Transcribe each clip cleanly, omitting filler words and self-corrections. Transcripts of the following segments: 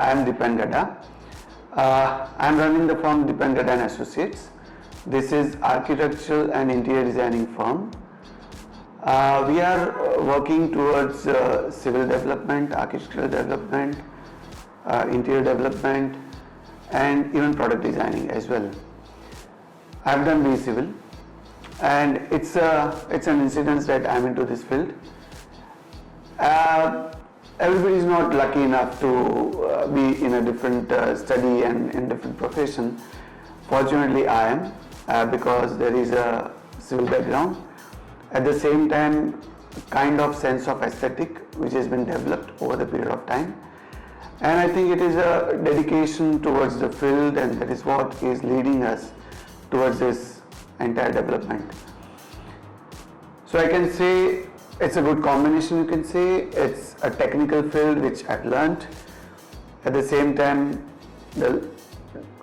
I am Dipen Gada. I am running the firm Dipen Gada Associates. This is architectural and interior designing firm. We are working towards civil development, architectural development, interior development, and even product designing as well. I have done civil, and it's an incident that I am into this field. Everybody is not lucky enough to be in a different study and in different profession. Fortunately, I am because there is a civil background. At the same time, kind of sense of aesthetic which has been developed over the period of time. And I think it is a dedication towards the field, and that is what is leading us towards this entire development. So I can say it's a good combination. You can say it's a technical field which I've learned. At the same time, the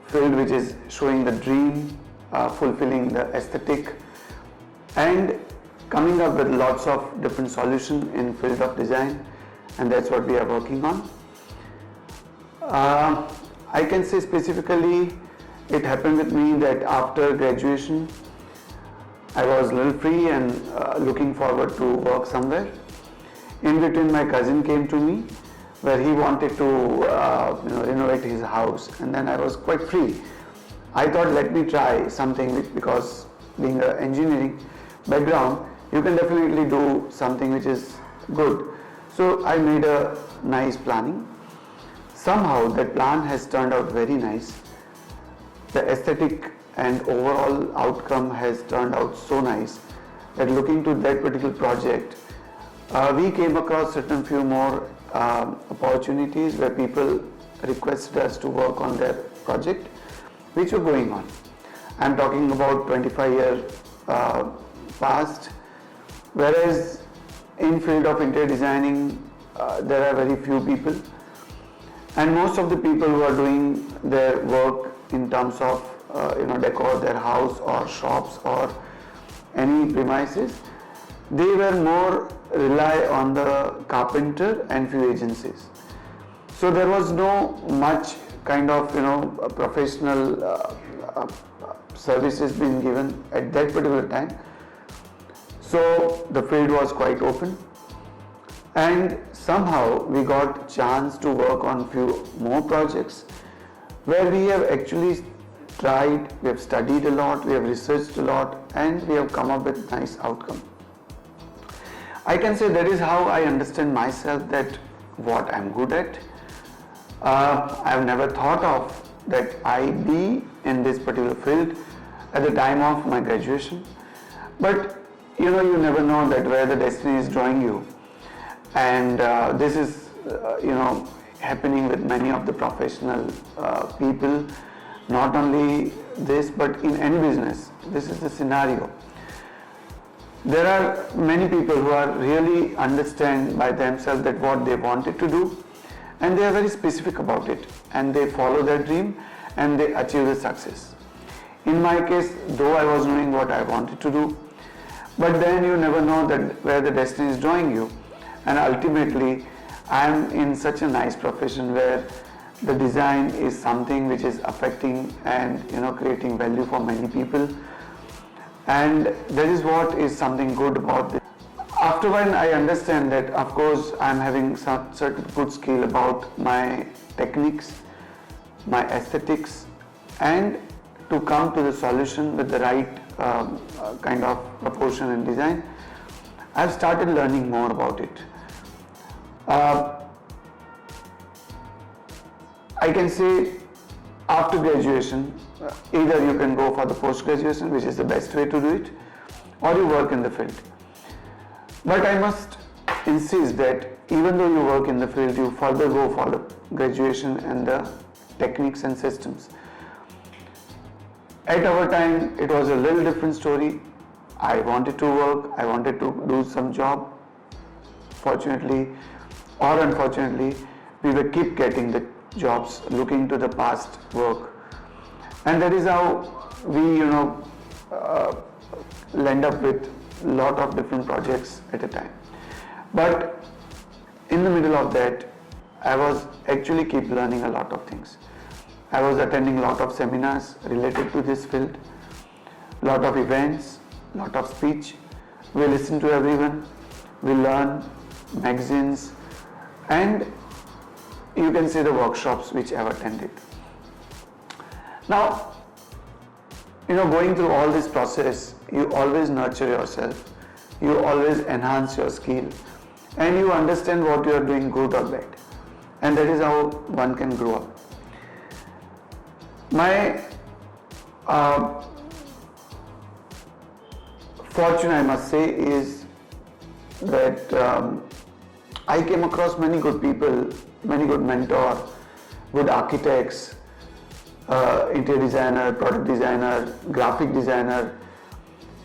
field which is showing the dream, fulfilling the aesthetic, and coming up with lots of different solutions in field of design, and that's what we are working on. I can say specifically, it happened with me that after graduation, I was a little free and looking forward to work somewhere. In between, my cousin came to me where he wanted to renovate his house, and then I was quite free. I thought, let me try something because being an engineering background, you can definitely do something which is good. So I made a nice planning. Somehow that plan has turned out very nice. The aesthetic and overall outcome has turned out so nice that looking to that particular project, we came across certain few more opportunities where people requested us to work on their project, which were going on. I'm talking about 25 years past, whereas in field of interior designing, there are very few people, and most of the people who are doing their work in terms of decor their house or shops or any premises, they were more rely on the carpenter and few agencies. So there was no much kind of professional services being given at that particular time. So the field was quite open, and somehow we got chance to work on few more projects where we have actually tried, we have studied a lot, we have researched a lot, and we have come up with nice outcome. I can say that is how I understand myself, that what I'm good at. I've never thought of that I be in this particular field at the time of my graduation, but you never know that where the destiny is drawing you, and this is happening with many of the professional people. Not only this, but in any business, this is the scenario. There are many people who are really understand by themselves that what they wanted to do, and they are very specific about it, and they follow their dream and they achieve the success. In my case, though I was knowing what I wanted to do, but then you never know that where the destiny is drawing you, and ultimately I am in such a nice profession where the design is something which is affecting and creating value for many people, and that is what is something good about this. After when I understand that, of course, I am having some certain good skill about my techniques, my aesthetics, and to come to the solution with the right kind of proportion and design, I have started learning more about it. I can say after graduation, either you can go for the post-graduation, which is the best way to do it, or you work in the field. But I must insist that even though you work in the field, you further go for the graduation and the techniques and systems. At our time, it was a little different story. I wanted to work, I wanted to do some job. Fortunately or unfortunately, we will keep getting the jobs looking to the past work, and that is how we land up with lot of different projects at a time. But in the middle of that, I was actually keep learning a lot of things. I was attending a lot of seminars related to this field, lot of events, lot of speech. We listen to everyone, we learn magazines, and you can say the workshops which I have attended. Now, going through all this process, you always nurture yourself, you always enhance your skill, and you understand what you are doing good or bad. And that is how one can grow up. My fortune, I must say, is that I came across many good people, many good mentors, good architects, interior designer, product designer, graphic designer,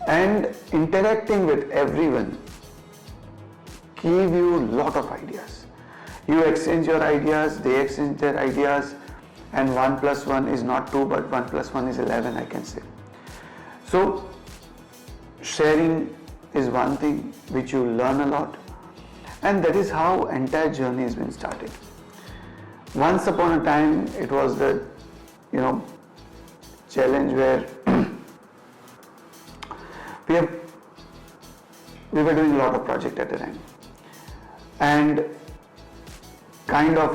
and interacting with everyone give you a lot of ideas. You exchange your ideas, they exchange their ideas, and 1 plus 1 is not 2 but 1 plus 1 is 11, I can say. So sharing is one thing which you learn a lot, and that is how entire journey has been started. Once upon a time it was the challenge where we were doing a lot of project at a time, and kind of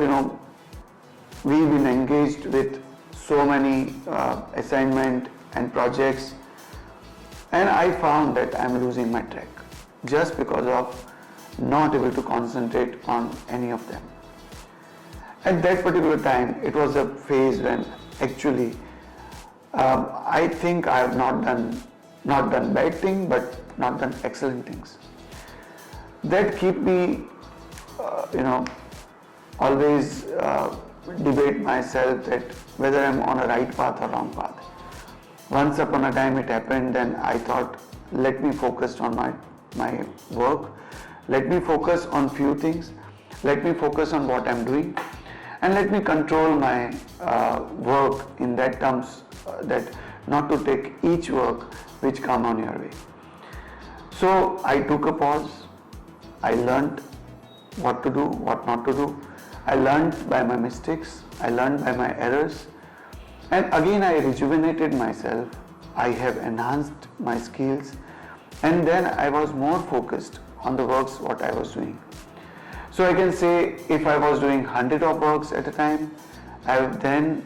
we've been engaged with so many assignment and projects, and I found that I'm losing my track just because of not able to concentrate on any of them. At that particular time, it was a phase when actually I think I have not done bad thing, but not done excellent things. That keep me always debate myself that whether I'm on a right path or wrong path. Once upon a time it happened, then I thought, let me focus on my work, let me focus on few things, let me focus on what I'm doing, and let me control my work in that terms, that not to take each work which come on your way. So I took a pause, I learned what to do, what not to do. I learned by my mistakes, I learned by my errors, and again I rejuvenated myself, I have enhanced my skills, and then I was more focused on the works what I was doing. So I can say if I was doing 100 of works at a time, I have then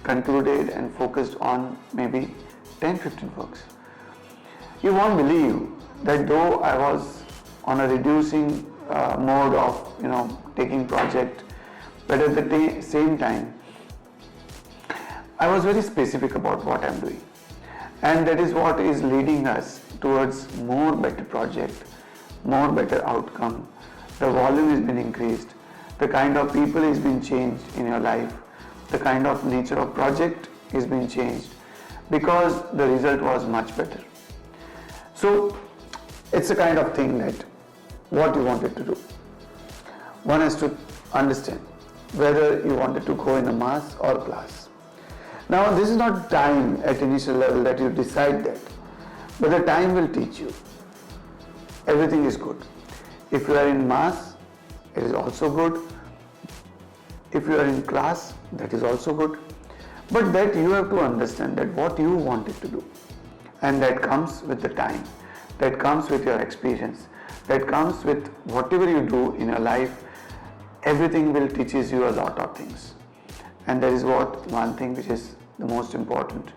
concluded and focused on maybe 10-15 works. You won't believe that though I was on a reducing mode of taking project, but at the same time I was very specific about what I'm doing, and that is what is leading us towards more better project, more better outcome. The volume has been increased, the kind of people has been changed in your life, the kind of nature of project is being changed because the result was much better. So it's a kind of thing that what you wanted to do. One has to understand whether you wanted to go in a mass or class. Now this is not time at initial level that you decide that, but the time will teach you. Everything is good. If you are in mass, it is also good. If you are in class, that is also good. But that you have to understand that what you wanted to do, and that comes with the time, that comes with your experience, that comes with whatever you do in your life. Everything will teaches you a lot of things, and that is what one thing which is the most important.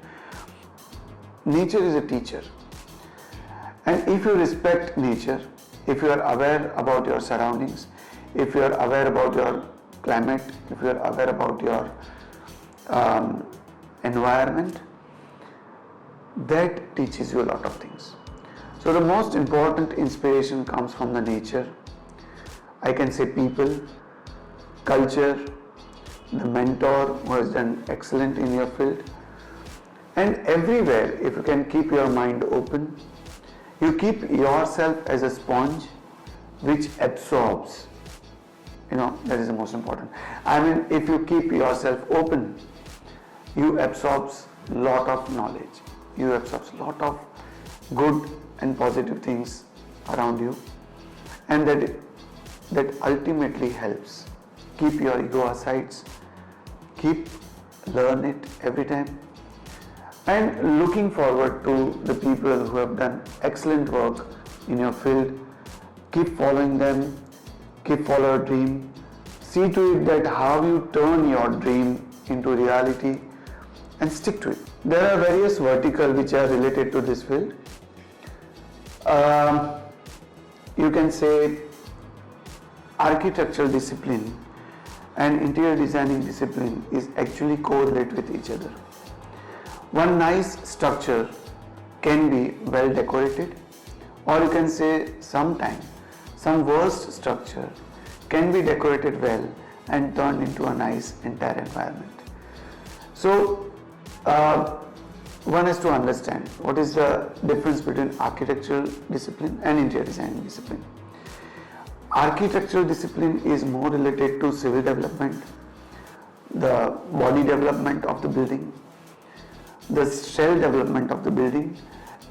Nature is a teacher, and if you respect nature, if you are aware about your surroundings, if you are aware about your climate, if you are aware about your environment, that teaches you a lot of things. So the most important inspiration comes from the nature. I can say people, culture, the mentor who has done excellent in your field, and everywhere if you can keep your mind open, you keep yourself as a sponge which absorbs, that is the most important. I mean, if you keep yourself open, you absorb lot of knowledge, you absorb lot of good and positive things around you, and that ultimately helps keep your ego aside, learn it every time, and looking forward to the people who have done excellent work in your field. Keep following them, keep follow your dream, see to it that how you turn your dream into reality, and stick to it. There are various verticals which are related to this field. You can say architectural discipline and interior designing discipline is actually correlated with each other. One nice structure can be well decorated, or you can say sometimes some worst structure can be decorated well and turned into a nice entire environment. So one has to understand what is the difference between architectural discipline and interior design discipline. Architectural discipline is more related to civil development, the body development of the building, the shell development of the building,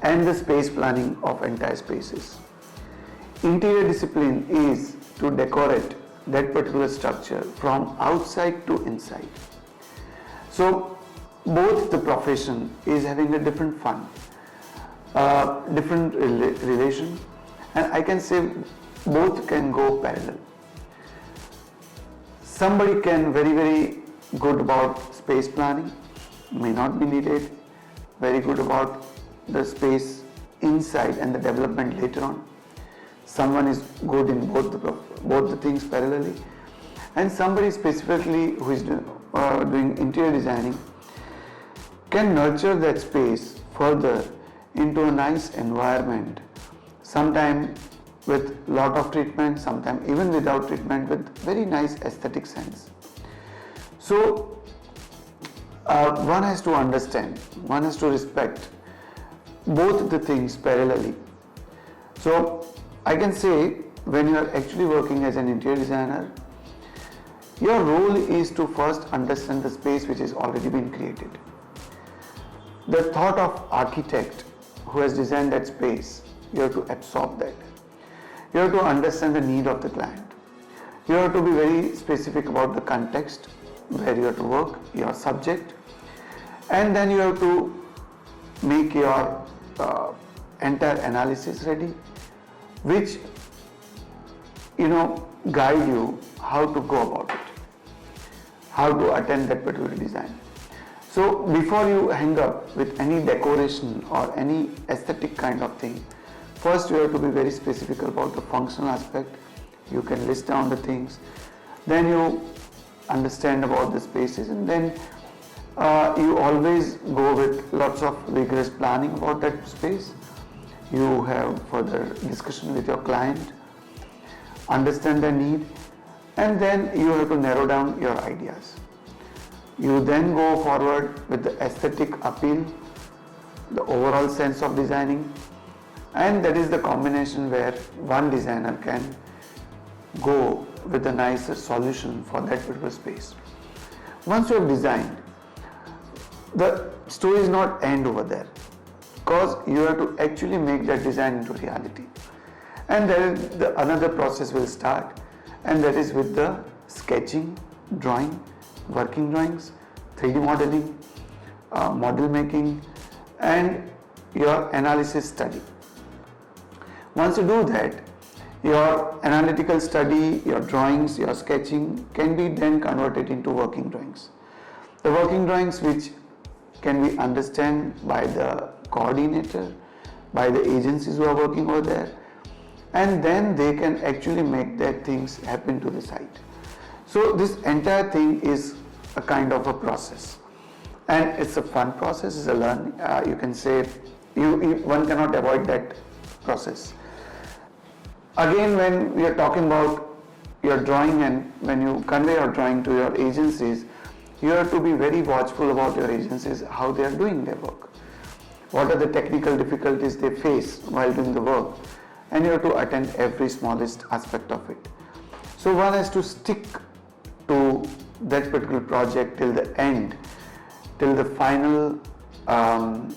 and the space planning of entire spaces. Interior discipline is to decorate that particular structure from outside to inside. So both the profession is having a different fun, different relation, and I can say both can go parallel. Somebody can very good about space planning, may not be needed, very good about the space inside and the development later on. Someone is good in both the things parallelly, and somebody specifically who is doing interior designing can nurture that space further into a nice environment, sometime with lot of treatment, sometime even without treatment, with very nice aesthetic sense. So one has to understand, one has to respect both the things parallelly. So I can say when you are actually working as an interior designer, your role is to first understand the space which is already been created. The thought of architect who has designed that space, you have to absorb that. You have to understand the need of the client. You have to be very specific about the context where you have to work, your subject, and then you have to make your entire analysis ready, which guide you how to go about it, how to attend that particular design. So before you hang up with any decoration or any aesthetic kind of thing, first you have to be very specific about the functional aspect. You can list down the things, then you understand about the spaces, and then you always go with lots of rigorous planning about that space. You have further discussion with your client, understand their need, and then you have to narrow down your ideas. You then go forward with the aesthetic appeal, the overall sense of designing, and that is the combination where one designer can go with a nicer solution for that particular space. Once you have designed, the story is not end over there, because you have to actually make that design into reality. And then another process will start, and that is with the sketching, drawing, working drawings, 3D modeling, model making, and your analysis study. Once you do that, your analytical study, your drawings, your sketching can be then converted into working drawings. The working drawings which can be understood by the coordinator, by the agencies who are working over there, and then they can actually make their things happen to the site. So this entire thing is a kind of a process, and it's a fun process, it's a learn. You can say one cannot avoid that process. Again, when we are talking about your drawing and when you convey your drawing to your agencies, you have to be very watchful about your agencies, how they are doing their work, what are the technical difficulties they face while doing the work, and you have to attend every smallest aspect of it. So one has to stick to that particular project till the end, till the final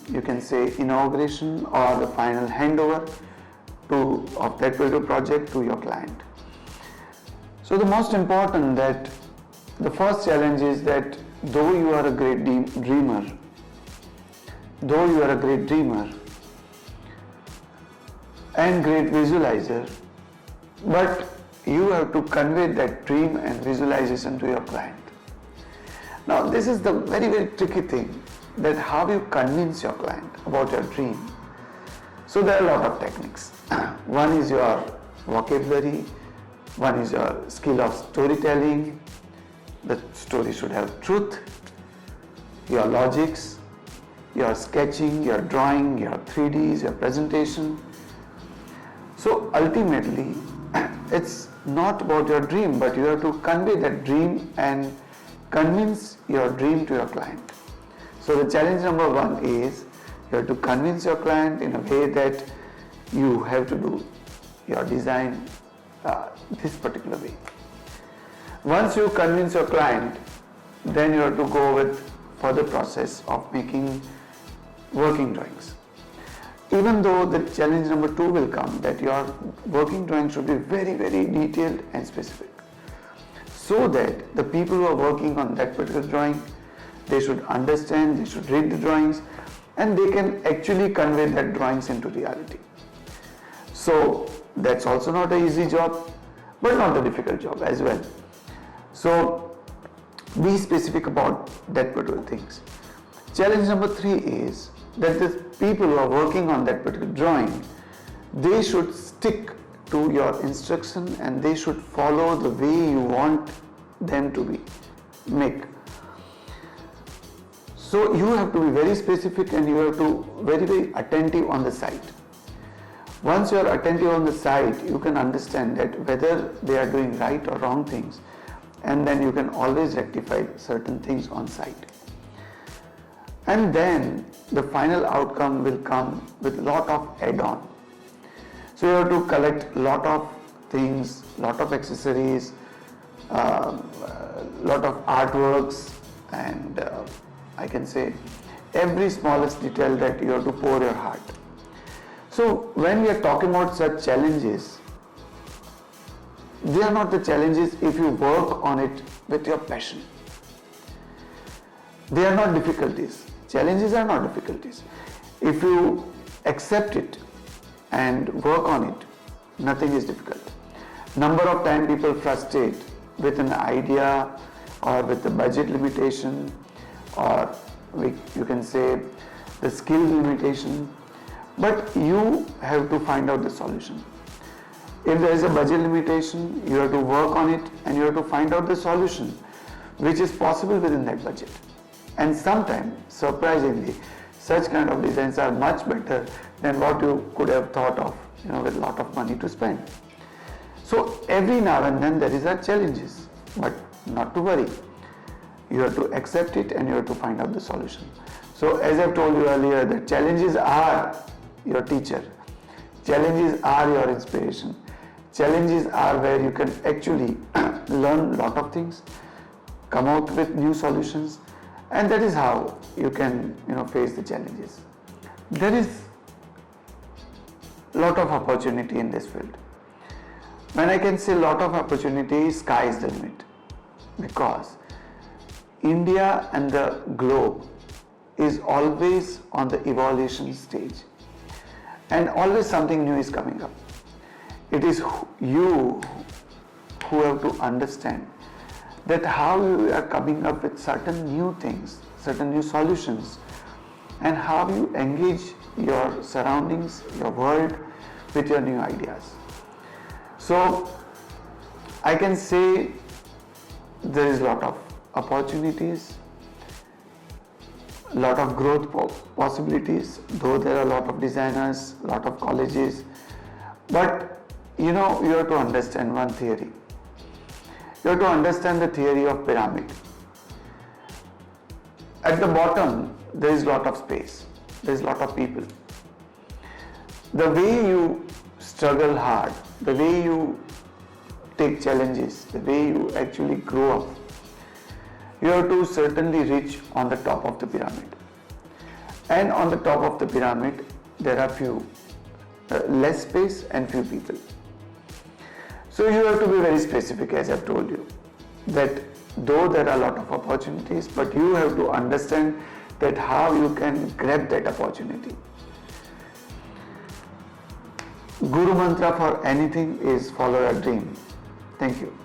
you can say inauguration or the final handover of that particular project to your client. So the most important that the first challenge is that though you are a great dreamer, and great visualizer, but you have to convey that dream and visualization to your client. Now this is the very, very tricky thing, that how you convince your client about your dream. So there are a lot of techniques. One is your vocabulary, one is your skill of storytelling. The story should have truth, your logics, your sketching, your drawing, your 3Ds, your presentation. So ultimately, it's not about your dream, but you have to convey that dream and convince your dream to your client. So the challenge number one is you have to convince your client in a way that you have to do your design this particular way. Once you convince your client, then you have to go with further process of making working drawings. Even though the challenge number two will come, that your working drawing should be very, very detailed and specific, so that the people who are working on that particular drawing, they should understand, they should read the drawings, and they can actually convey that drawings into reality. So that's also not an easy job, but not a difficult job as well. So be specific about that particular things. Challenge number three is that the people who are working on that particular drawing, they should stick to your instruction and they should follow the way you want them to make. So you have to be very specific and you have to very, very attentive on the site. Once you are attentive on the site, you can understand that whether they are doing right or wrong things, and then you can always rectify certain things on site. And then the final outcome will come with a lot of add-on. So you have to collect lot of things, lot of accessories, lot of artworks, and I can say every smallest detail that you have to pour your heart. So when we are talking about such challenges, they are not the challenges if you work on it with your passion. They are not difficulties. Challenges are not difficulties. If you accept it and work on it, nothing is difficult. Number of times people frustrate with an idea or with the budget limitation, or you can say the skill limitation, but you have to find out the solution. If there is a budget limitation, you have to work on it and you have to find out the solution which is possible within that budget. And sometimes, surprisingly, such kind of designs are much better than what you could have thought of, with a lot of money to spend. So every now and then there is a challenges, but not to worry. You have to accept it and you have to find out the solution. So as I've told you earlier, the challenges are your teacher. Challenges are your inspiration. Challenges are where you can actually learn a lot of things, come out with new solutions, and that is how you can face the challenges. There is a lot of opportunity in this field. When I can say lot of opportunity, sky is the limit, because India and the globe is always on the evolution stage, and always something new is coming up. It is you who have to understand that how you are coming up with certain new things, certain new solutions, and how you engage your surroundings, your world with your new ideas. So I can say there is a lot of opportunities, lot of growth possibilities, though there are a lot of designers, lot of colleges, but you have to understand one theory. You have to understand the theory of pyramid. At the bottom, there is lot of space, there is lot of people. The way you struggle hard, the way you take challenges, the way you actually grow up, you have to certainly reach on the top of the pyramid. And on the top of the pyramid, there are less space and few people. So you have to be very specific, as I've told you, that though there are a lot of opportunities, but you have to understand that how you can grab that opportunity. Guru mantra for anything is follow your dream. Thank you.